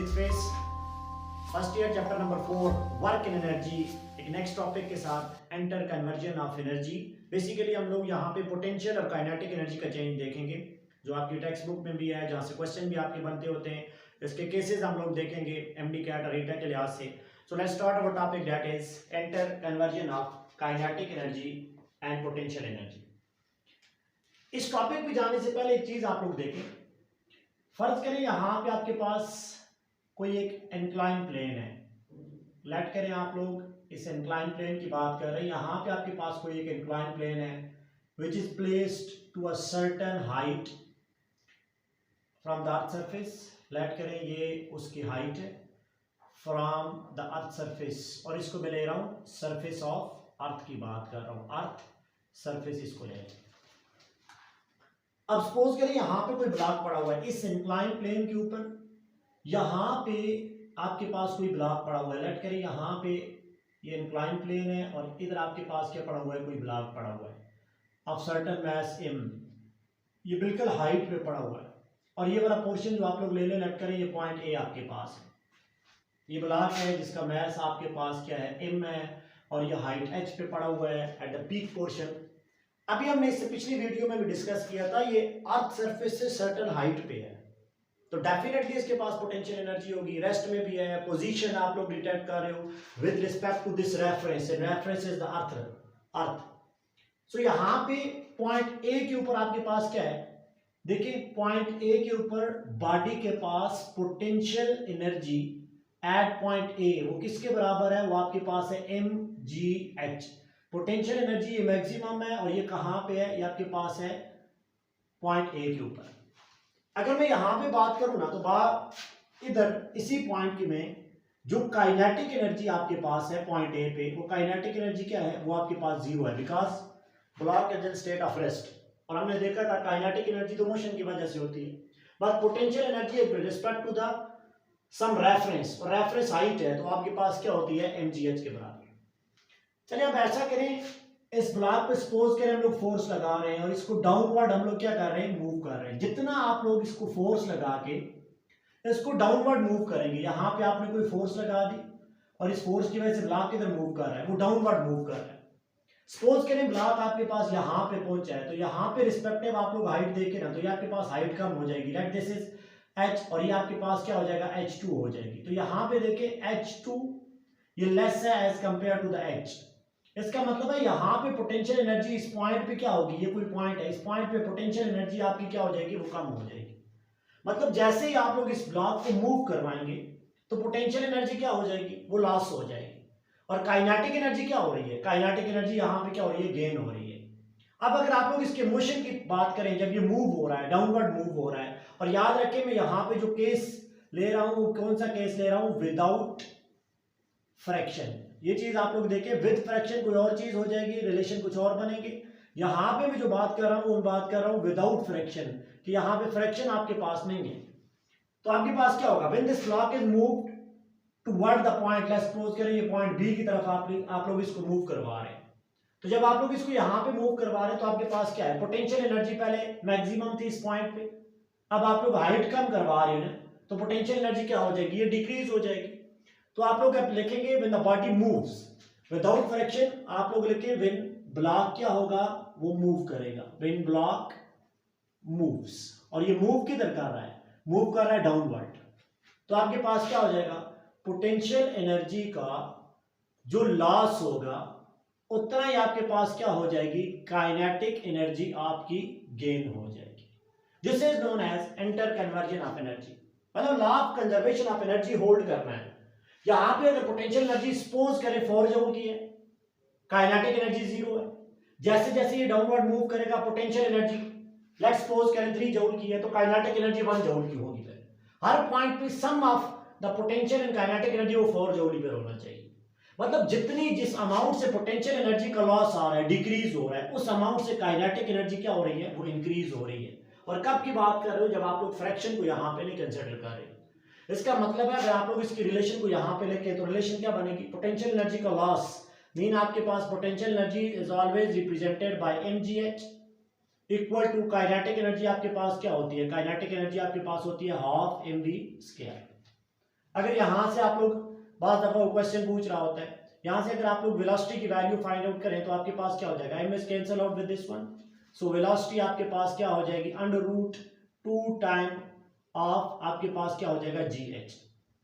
Interface first year chapter number 4 work in energy. एक next topic के साथ enter conversion of energy. Basically हम लोग यहाँ पे पोटेंशियल और काइनेटिक एनर्जी का चेंज देखेंगे जो आपकी टेक्स्ट बुक में भी है, जहाँ से क्वेश्चन भी आपके बनते होते हैं। इसके केसेस हम लोग देखेंगे एमडी कैट और ईटा के लिहाज से। So let's start our topic that is enter conversion of kinetic energy and potential energy. इस टॉपिक पे जाने से पहले एक चीज आप लोग देखें। फर्ज करें यहाँ पे आपके पास कोई एक इंक्लाइन प्लेन है। लेट करें आप लोग इस इंक्लाइन प्लेन की बात कर रहे हैं। यहाँ पे आपके पास कोई एक इंक्लाइन प्लेन है which is placed to a certain height from the earth surface. Let करें ये उसकी हाइट है फ्रॉम द अर्थ सरफेस, और इसको मैं ले रहा हूँ सरफेस ऑफ अर्थ की बात कर रहा हूँ, अर्थ सरफेस इसको ले रहा हूँ। अब सपोज करें यहाँ पे कोई ब्लॉक पड़ा हुआ है इस इंक्लाइन प्लेन के ऊपर, यहाँ पे आपके पास कोई ब्लॉक पड़ा हुआ है। लेट करें यहाँ पे ये इंक्लाइन प्लेन है और इधर आपके पास क्या पड़ा हुआ है, कोई ब्लॉक पड़ा हुआ है ऑफ सर्टेन मास m। ये बिल्कुल हाइट पे पड़ा हुआ है और ये वाला पोर्शन जो आप लोग ले लें, लेट करें ये पॉइंट A आपके पास है। ये ब्लॉक है जिसका मास आपके पास क्या है, m है, और ये हाइट h पे पड़ा हुआ है एट द पीक पोर्शन। अभी हमने इससे पिछली वीडियो में भी डिस्कस किया था, ये अर्थ सरफेस से सर्टेन हाइट पे है तो डेफिनेटली इसके पास पोटेंशियल एनर्जी होगी। रेस्ट में भी है, पोजीशन आप लोग डिटेक्ट कर रहे हो with respect to this reference, reference is the earth. So यहाँ पे पॉइंट ए के ऊपर आपके पास क्या है, देखिए पॉइंट ए के ऊपर बॉडी के पास potential energy at point A वो किसके बराबर है, वो आपके पास है mgh। पोटेंशियल एनर्जी ये मैक्सिमम है और ये कहाँ पे है, ये आपके पास है पॉइंट ए के ऊपर। अगर मैं यहां पे बात करूं ना तो बात इधर इसी पॉइंट की में जो काइनेटिक एनर्जी आपके पास है पॉइंट ए पे, वो काइनेटिक एनर्जी क्या है, वो आपके पास जीरो है because block is in state of rest. और हमने देखा था काइनेटिक एनर्जी तो मोशन की वजह से होती है, but potential energy with respect to the some reference, और रेफरेंस हाइट है तो आपके पास क्या होती है, mgh के बराबर। चलिए अब ऐसा करें, इस ब्लॉक पे सपोज करें हम लोग फोर्स लगा रहे हैं और इसको डाउनवर्ड हम लोग क्या कर रहे हैं, मूव कर रहे हैं। जितना आप लोग इसको फोर्स लगा के इसको डाउनवर्ड मूव करेंगे, यहाँ पे आपने कोई फोर्स लगा दी और इस फोर्स की वजह से ब्लॉक किधर मूव कर रहा है, वो डाउनवर्ड मूव कर रहा है। सपोज करें ब्लॉक आपके पास यहाँ पे पहुंचा है तो यहाँ पे रिस्पेक्टिव आप लोग हाइट देखें ना तो ये आपके पास हाइट कम हो जाएगी, लाइक दिस इज h और ये आपके पास क्या हो जाएगा, h2 हो जाएगी। तो यहाँ पे देखें h2 ये लेस है as compare to the h। इसका मतलब है यहाँ पे पोटेंशियल एनर्जी इस पॉइंट पे क्या होगी, ये कोई पॉइंट है, इस पॉइंट पे पोटेंशियल एनर्जी आपकी क्या हो जाएगी, वो कम हो जाएगी। मतलब जैसे ही आप लोग इस ब्लॉक को मूव करवाएंगे तो पोटेंशियल एनर्जी क्या हो जाएगी, वो लॉस हो जाएगी। और काइनेटिक एनर्जी क्या हो रही है, काइनेटिक एनर्जी यहाँ पे क्या हो रही है, गेन हो रही है। अब अगर आप लोग इसके मोशन की बात करें, जब ये मूव हो रहा है, डाउनवर्ड मूव हो रहा है, और याद रखें मैं यहाँ पे जो केस ले रहा हूं, कौन सा केस ले रहा हूं, विदाउट फ्रैक्शन। ये चीज आप लोग देखें, विद फ्रैक्शन कोई और चीज हो जाएगी, रिलेशन कुछ और बनेगी। यहां पे मैं जो बात कर रहा हूं वो बात कर रहा हूं विदाउट फ्रैक्शन, कि यहां पे फ्रैक्शन आपके पास नहीं है। तो आपके पास क्या होगा, when this block is moved toward the point, let's suppose करें ये पॉइंट बी की तरफ आप लोग इसको मूव करवा रहे हैं, तो जब आप लोग इसको यहां पे मूव करवा रहे हैं तो आपके पास क्या है, पोटेंशियल एनर्जी पहले मैक्सिमम थी इस पॉइंट पे, अब आप लोग हाइट कम करवा रहे हैं तो पोटेंशियल एनर्जी क्या हो जाएगी, ये डिक्रीज हो जाएगी। तो आप लोग लिखेंगे when the body moves without fraction, आप लोग लिखें व्हेन ब्लॉक क्या होगा, वो मूव करेगा, व्हेन ब्लॉक मूव्स। और ये मूव किधर कर रहा है, मूव कर रहा है डाउनवर्ड। तो आपके पास क्या हो जाएगा, पोटेंशियल एनर्जी का जो लॉस होगा उतना ही आपके पास क्या हो जाएगी, काइनेटिक एनर्जी आपकी गेन हो जाएगी। This is known as enter conversion of energy. मतलब law of conservation of energy hold करना है। यहां पे अगर पोटेंशियल एनर्जी सपोज करें 4 जूल की है, काइनेटिक एनर्जी 0 है। जैसे जैसे ये डाउनवर्ड मूव करेगा पोटेंशियल एनर्जी लेट्स सपोज करें 3 जूल की है तो काइनेटिक एनर्जी 1 जूल की होगी। फिर हर पॉइंट पे sum of the potential and kinetic energy वो 4 जूल पर होना चाहिए। मतलब जिस अमाउंट से पोटेंशियल एनर्जी का लॉस आ रहा है, डिक्रीज हो रहा है, उस अमाउंट से काइनेटिक एनर्जी क्या हो रही है, वो इंक्रीज हो रही है। और कब की बात कर रहे हो, जब आप लोग फ्रैक्शन को यहां पे नहीं कंसिडर कर रहे हो। इसका मतलब है अगर आप लोग इसकी रिलेशन को यहां पे लेके तो रिलेशन क्या बनेगी, पोटेंशियल एनर्जी का लॉस मीन आपके पास potential energy is always represented by mgh equal to kinetic energy आपके पास क्या होती है, काइनेटिक एनर्जी आपके पास होती है हाफ mv स्क्वायर। अगर यहाँ से आप लोग बात दफा वो क्वेश्चन पूछ रहा होता है, यहाँ से अगर आप लोग वेलोसिटी की वैल्यू फाइंड आउट करें तो आपके पास क्या हो जाएगा, M S cancel out with this one, so velocity आपके पास क्या हो जाएगी, अंडर रूट 2 टाइम ऑफ आपके पास क्या हो जाएगा जी एच।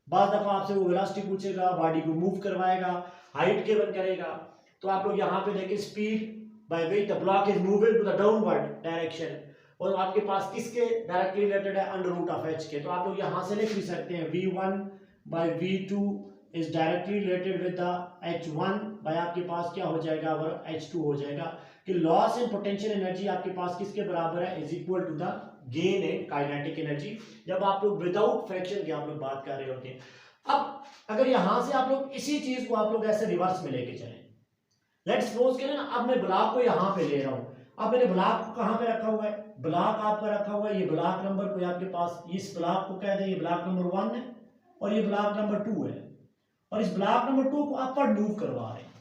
बाद दफा आपसे वो वेलोसिटी पूछेगा, बॉडी को मूव करवाएगा, हाइट गिवन करेगा, तो आप लोग यहाँ पे देखिए speed by which the block is moving to the downward direction, और आपके पास किसके डायरेक्टली रिलेटेड है, under root of H K, तो आप लोग यहाँ से लिख भी सकते हैं v1 by v2 is directly related with the h1 by आपके पास क्या हो जाएगा, और h2 हो जाएगा, कि लॉस इन पोटेंशियल एनर्जी आपके पास किसके बराबर है, is equal to the gain in kinetic energy, जब आप लोग विदाउट फ्रैक्शन की आप लोग बात कर रहे होते हैं। अब अगर यहां से आप लोग इसी चीज को आप लोग ऐसे रिवर्स में लेके चलें, लेट्स सपोज करें ना, अब मैं ब्लॉक को यहां पे ले रहा हूं, अब मैंने ब्लॉक को कहां पे रखा हुआ है, ब्लॉक आपका रखा हुआ है, ये ब्लॉक नंबर कोई आपके पास, इस ब्लॉक को कह दें ये ब्लॉक नंबर 1 है और ये ब्लॉक नंबर 2 है, और इस ब्लॉक नंबर 2 को अपवर्ड मूव करवा रहे हैं।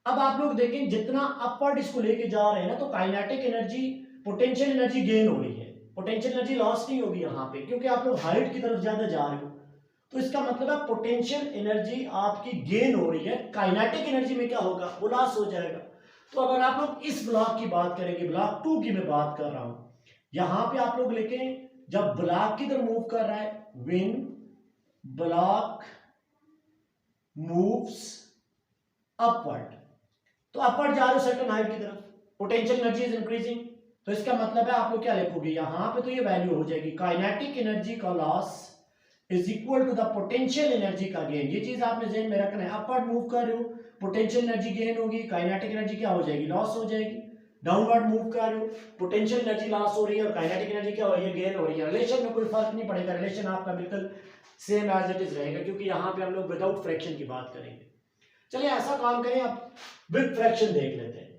अब आप लोग देखें जितना अपवर्ड इसको लेके जा रहे हैं ना, तो kinetic energy, potential energy gain हो रही है, पोटेंशियल एनर्जी लॉस नहीं होगी यहाँ पे, क्योंकि आप लोग हाइट की तरफ ज्यादा जा रहे हो, तो इसका मतलब है पोटेंशियल एनर्जी आपकी गेन हो रही है, काइनेटिक एनर्जी में क्या होगा, वो लॉस हो जाएगा। तो अगर आप लोग इस ब्लॉक की बात करेंगे, ब्लॉक 2 की मैं बात कर रहा हूं, यहां पे आप लोग लिखें जब ब्लॉक की तरफ मूव कर रहा है, व्हेन ब्लॉक मूव्स अपवर्ड, तो अपवर्ड जा रहे हो सर्टेन हाइट की तरफ, पोटेंशियल एनर्जी इज इंक्रीजिंग, तो इसका मतलब है आप लोग क्या लिखोगे यहां पे, तो ये वैल्यू हो जाएगी काइनेटिक एनर्जी का loss is equal to the potential energy का गेन। ये चीज आपने ध्यान में रखना है, अपवर्ड मूव कर रहे हो पोटेंशियल एनर्जी गेन होगी, काइनेटिक एनर्जी क्या हो जाएगी, लॉस हो जाएगी, डाउनवर्ड मूव कर रहे हो पोटेंशियल एनर्जी लॉस हो रही है और काइनेटिक एनर्जी क्या हो रही है, गेन हो रही है। रिलेशन में कोई फर्क नहीं पड़ेगा, रिलेशन आपका बिल्कुल सेम एज इट इज रहेगा, क्योंकि यहाँ पे हम लोग विदाउट फ्रैक्शन की बात करेंगे। चलिए ऐसा काम करें, अब विद फ्रैक्शन देख लेते हैं।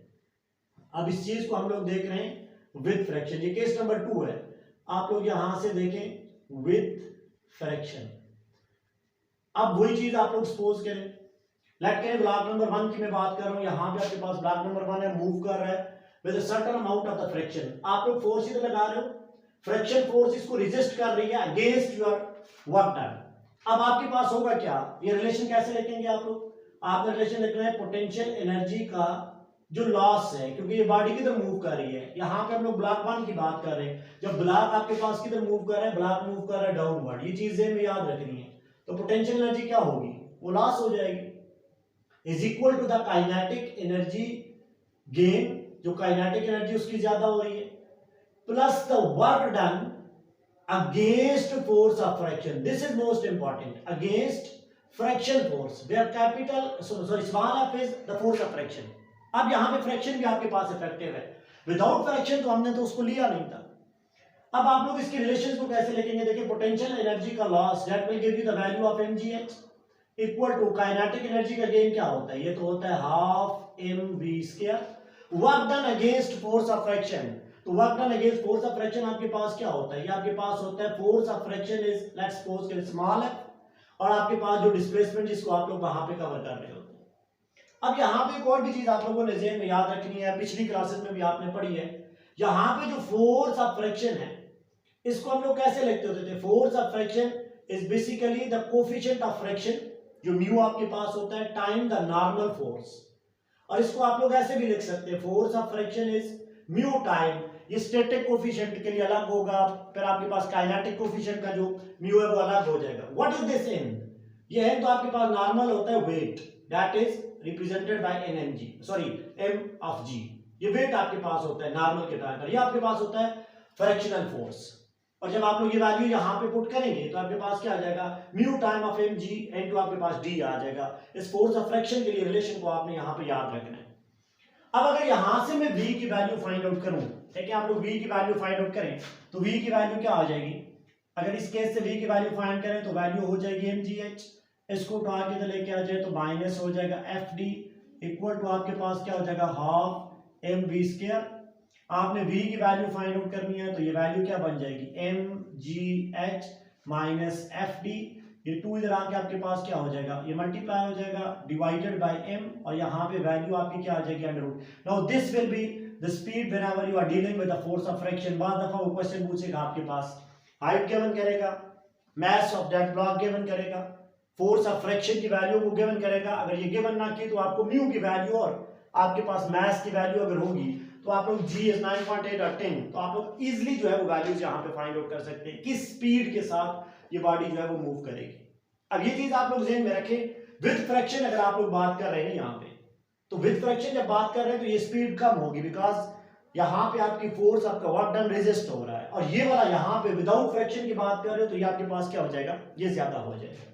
अब इस चीज को हम लोग देख रहे हैं विद फ्रैक्शन, ये केस नंबर 2 है, आप लोग यहां से देखें विद फ्रैक्शन। अब वही चीज आप लोग सपोज करें, लेट करें ब्लॉक नंबर 1 की मैं बात कर रहा हूं, यहां पे आपके पास ब्लॉक नंबर 1 है, मूव कर रहा है with a certain amount of the fraction, आप लोग फोर्स इधर लगा रहे हो, फ्रैक्शन फोर्स इसको रेजिस्ट कर रही है अगेंस्ट योर वर्क डन। अब आपके पास होगा क्या, ये रिलेशन कैसे लिखेंगे आप लोग, आपने रिलेशन लिखना है पोटेंशियल एनर्जी का जो लॉस है, क्योंकि ये बॉडी किधर मूव कर रही है, यहां पे हम लोग ब्लॉक 1 की बात कर रहे हैं, जब ब्लॉक आपके पास किधर मूव कर रहा है, ब्लॉक मूव कर रहा है डाउनवर्ड, ये चीजें में याद रखनी है, तो पोटेंशियल एनर्जी क्या होगी, वो लॉस हो जाएगी, is equal to the kinetic energy gain, जो काइनेटिक एनर्जी उसकी ज्यादा हो रही है, plus the work done against force of friction, this is most important, against friction force, where capital sorry small f is the force of friction. अब यहां पे friction भी आपके पास इफेक्टिव है, विदाउट फ्रैक्शन तो हमने तो उसको लिया नहीं था। अब आप लोग इसके रिलेशंस को कैसे लिखेंगे, देखिए पोटेंशियल एनर्जी का loss that will give you the value of mgh equal to kinetic energy का गेन क्या होता है, ये तो होता है half mv², work done against force of fraction, तो work done against force of fraction आपके पास क्या होता है, ये आपके पास होता है force of fraction is let's suppose के स्मॉल है, और आपके पास जो डिस्प्लेसमेंट जिसको आप लोग वहां पे कवर कर रहे होते हैं। अब यहाँ पे एक और भी चीज आप लोगों ने ज़हन में याद रखनी है, पिछली क्लासेस में भी आपने पढ़ी है, यहाँ पे जो फोर्स ऑफ फ्रैक्शन है इसको हम लोग कैसे लिखते होते थे, force of fraction is basically the coefficient of fraction, जो म्यू आपके पास होता है टाइम द नॉर्मल फोर्स, और इसको आप लोग ऐसे भी लिख सकते हैं force of fraction is mu time, ये स्टैटिक कोफिशिएंट के लिए अलग होगा, फिर आपके पास काइनेटिक कोफिशिएंट का जो म्यू है वो अलग हो जाएगा। व्हाट इज दिस इन, ये है तो आपके पास नॉर्मल होता है weight, that is represented by nmg sorry m of g, ये वेट आपके पास होता है नॉर्मल के टाइम पर, ये आपके पास होता है फ्रैक्शनल फोर्स, और जब आप लोग ये वैल्यू यहां पे पुट करेंगे तो आपके पास क्या आ जाएगा, mu time of mg into आपके पास d आ जाएगा। इस फोर्स ऑफ फ्रैक्शन के लिए रिलेशन को आपने यहां पे याद रखना है। अब अगर यहां से मैं v की वैल्यू फाइंड आउट करूं, ठीक है, आप लोग v की वैल्यू फाइंड आउट करें तो v की वैल्यू क्या आ जाएगी, अगर इस केस से v की वैल्यू फाइंड करें तो वैल्यू हो जाएगी mgh, इसको उठा के तो लेके आ जाए तो माइनस हो जाएगा fd इक्वल टू आपके पास क्या हो जाएगा हाफ mv²। आपने v की वैल्यू फाइंड आउट करनी है तो ये वैल्यू क्या बन जाएगी mgh माइनस fd, ये 2 इधर आके आपके पास क्या हो जाएगा, ये मल्टीप्लाई हो जाएगा डिवाइडेड बाय m, और यहाँ पे वैल्यू आपकी क्या आ जाएगी under root. Now this will be the speed whenever you are dealing with the force of friction. बाद दफा वो क्वेश्चन पूछेगा आपके पास, हाइट गिवन करेगा, mass of that block given करेगा, फोर्स ऑफ फ्रिक्शन की वैल्यू को गिवन करेगा। अगर ये गिवन ना की तो आपको म्यू की वैल्यू और आपके पास मास की वैल्यू अगर होगी तो आप लोग g is 9.8 और 10, तो आप लोग इजीली जो है वो वैल्यूज यहाँ पे फाइंड आउट कर सकते हैं किस स्पीड के साथ ये बॉडी जो है वो मूव करेगी। अब ये चीज आप लोग ध्यान में रखें। विद फ्रैक्शन अगर आप लोग बात कर रहे हैं यहाँ पे, तो विद फ्रैक्शन जब बात कर रहे हैं तो ये स्पीड कम होगी, बिकॉज यहाँ पे आपकी फोर्स आपका वर्क डन रेजिस्ट हो रहा है, और ये वाला यहाँ पे विदाउट फ्रैक्शन की बात कर रहे हो तो ये आपके पास क्या हो जाएगा, ये ज्यादा हो जाएगा।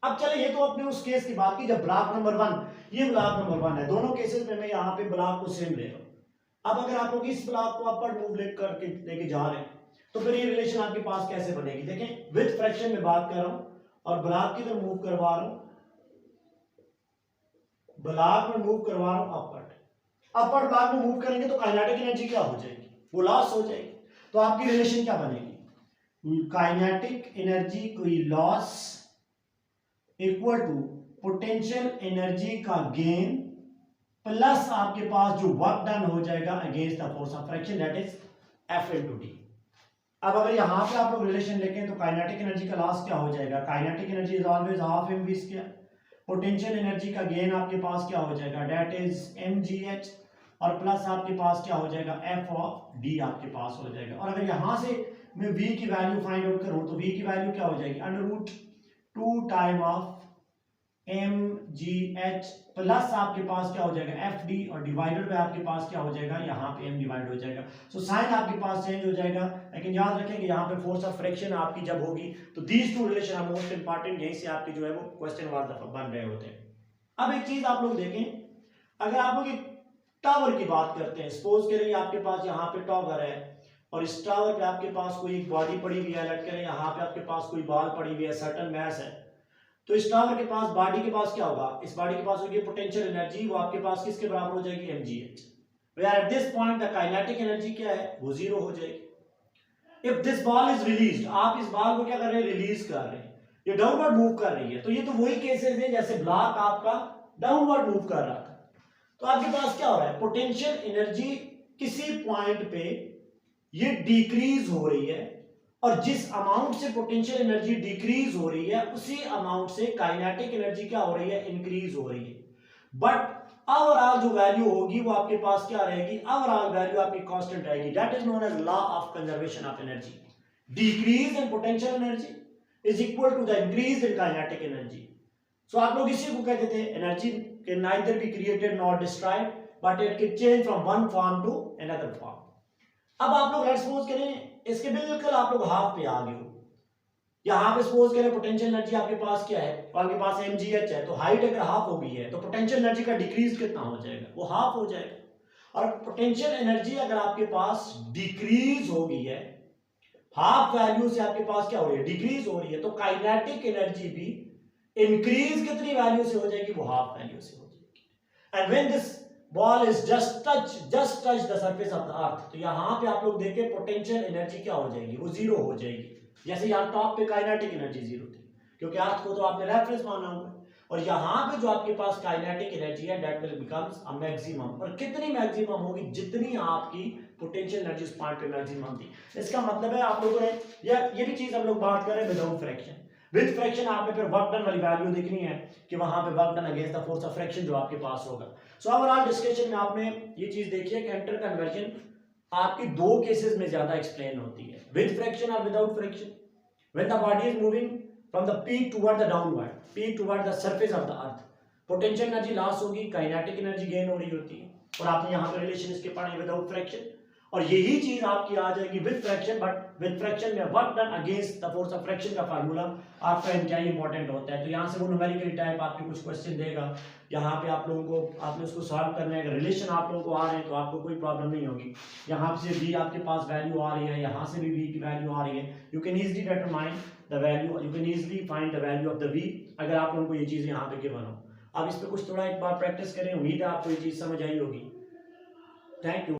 अब चले ये तो अपने उस केस की बात की जब ब्लॉक नंबर 1, ये ब्लॉक नंबर 1 है, दोनों केसेस में मैं यहाँ पे ब्लॉक को सेम ले रहा हूँ। अब अगर आप लोग इस ब्लॉक को अपवर्ड मूव करके लेके जा रहे हैं तो फिर ये रिलेशन आपके पास कैसे बनेगी। देखें विद फ्रैक्शन में बात कर रहा हूं और ब्लॉक की तरफ मूव करवा रहा हूं, ब्लॉक में मूव करवा रहा हूं अपवर्ड ब्लॉक में मूव करेंगे तो काइनेटिक एनर्जी क्या हो जाएगी, वो लॉस हो जाएगी। तो आपकी रिलेशन क्या बनेगी, काइनेटिक एनर्जी कोई loss equal to potential energy का गेन प्लस आपके पास जो वर्क डन हो जाएगा against the force of friction, that is F into D। अब अगर यहां पे आप लोग रिलेशन लेके तो काइनेटिक एनर्जी का लॉस क्या हो जाएगा, kinetic energy is always half mv square, potential energy का गेन आपके पास क्या हो जाएगा, दैट इज mgh, और प्लस आपके पास क्या हो जाएगा F of D आपके पास हो जाएगा। और अगर यहां से मैं V की वैल्यू फाइंड आउट करूं तो V की वैल्यू क्या हो जाएगी, √2 टाइम ऑफ mgh प्लस आपके पास क्या हो जाएगा fd, और डिवाइडेड बाय आपके पास क्या हो जाएगा, यहाँ पे m डिवाइड हो जाएगा। सो साइन आपके पास चेंज हो जाएगा, लेकिन याद रखेंगे यहाँ पे फोर्स ऑफ फ्रिक्शन आपकी जब होगी तो these two relation are most important, यहीं से आपकी जो है वो क्वेश्चन वार दफा बन रहे होते हैं। अब एक चीज आप लोग देखें, अगर आप लोग एक टावर की बात करते हैं, सपोज करें आपके पास यहाँ पे टावर है और इस टावर पे आपके पास कोई बॉडी पड़ी हुई है, लेट करें यहाँ पे आपके पास कोई बॉल पड़ी हुई है, सर्टेन मास है, तो इस टावर के पास बॉडी के पास क्या होगा, इस बॉडी के पास होगी पोटेंशियल एनर्जी, वो आपके पास किसके बराबर हो जाएगी, mgh, where at this point the kinetic energy क्या है, वो जीरो हो जाएगी। If this ball is released, आप इस बॉल को क्या कर रहे हैं, रिलीज कर रहे हैं, ये डाउनवर्ड मूव कर रही है, तो ये तो वही केसेस है जैसे ब्लॉक आपका डाउनवर्ड मूव कर रहा था, तो आपके पास क्या हो रहा है, पोटेंशियल एनर्जी किसी पॉइंट पे ये डिक्रीज हो रही है, और जिस अमाउंट से पोटेंशियल एनर्जी डिक्रीज हो रही है उसी अमाउंट से काइनेटिक एनर्जी क्या हो रही है, इंक्रीज हो रही है। बट ओवरऑल जो वैल्यू होगी वो आपके पास क्या रहेगी, ओवरऑल वैल्यू आपकी कांस्टेंट रहेगी, that is known as law of conservation of energy. Decrease in potential energy is equal to the increase in kinetic energy. So आप लोग इसी को कहते थे, energy can neither be created nor destroyed, but it can change from one form to another form. अब आप लोग let's suppose करें इसके बिल्कुल आप लोग हाफ पे आ गए हो, यहां पे सपोज करें पोटेंशियल एनर्जी आपके पास क्या है, आपके पास mgh है, तो हाइट अगर हाफ हो गई है तो पोटेंशियल एनर्जी का डिक्रीज कितना हो जाएगा, वो हाफ हो जाएगा। और पोटेंशियल एनर्जी अगर आपके पास डिक्रीज हो गई है, हाफ वैल्यू से आपके पास क्या हो रही है, डिक्रीज हो रही है, तो काइनेटिक एनर्जी भी इंक्रीज कितनी वैल्यू से हो जाएगी, वो हाफ वैल्यू से हो जाएगी। And when this ball is just touch the surface of the earth, तो यहां पे आप लोग देखें पोटेंशियल एनर्जी क्या हो जाएगी, वो जीरो हो जाएगी। जैसे यहाँ टॉप पे काइनेटिक एनर्जी जीरो थी, क्योंकि अर्थ को तो आपने रेफरेंस माना हुआ है, और यहाँ पे जो आपके पास काइनेटिक एनर्जी है that will becomes a maximum. और कितनी मैक्सिमम होगी, जितनी आपकी पोटेंशियल एनर्जी उस पॉइंट पे मैक्सिमम थी। इसका मतलब है आप लोगों ने ये भी चीज हम लोग बात कर रहे हैं विदाउट फ्रैक्शन। विद फ्रैक्शन आपने फिर वर्क डन वाली वैल्यू देखनी है कि वहां पे work done against the force of fraction जो आपके पास होगा। सो ओवरऑल डिस्कशन में आपने ये चीज देखी है कि एंटर कन्वर्जन आपकी दो केसेस में ज्यादा एक्सप्लेन होती है, विद फ्रैक्शन और without fraction. When the body is moving from the peak toward the downward, peak toward the surface of the earth, potential energy loss होगी, काइनेटिक एनर्जी गेन हो रही होती है, और आपने यहां पे रिलेशन इसके पढ़े विदाउट फ्रैक्शन। और यही चीज आपकी आ जाएगी with fraction, but with fraction में work done against the force of fraction का फार्मूला आपका इंतहाई इंपॉर्टेंट होता है। तो यहाँ से वो न्यूमेरिकल टाइप आपके कुछ क्वेश्चन देगा, यहाँ पे आप लोगों को आपने उसको सॉल्व करना है। अगर रिलेशन आप लोगों को आ रहे हैं तो आपको कोई प्रॉब्लम नहीं होगी। यहाँ से भी आपके पास वैल्यू आ रही है, यहाँ से भी v की वैल्यू आ रही है, you can easily determine the value, you can easily find the value of the v अगर आप लोगों को ये चीज़ यहाँ पे गिवन हो। अब इस पर कुछ थोड़ा एक बार प्रैक्टिस करें, उम्मीद है आपको ये चीज़ समझ आई होगी। Thank you.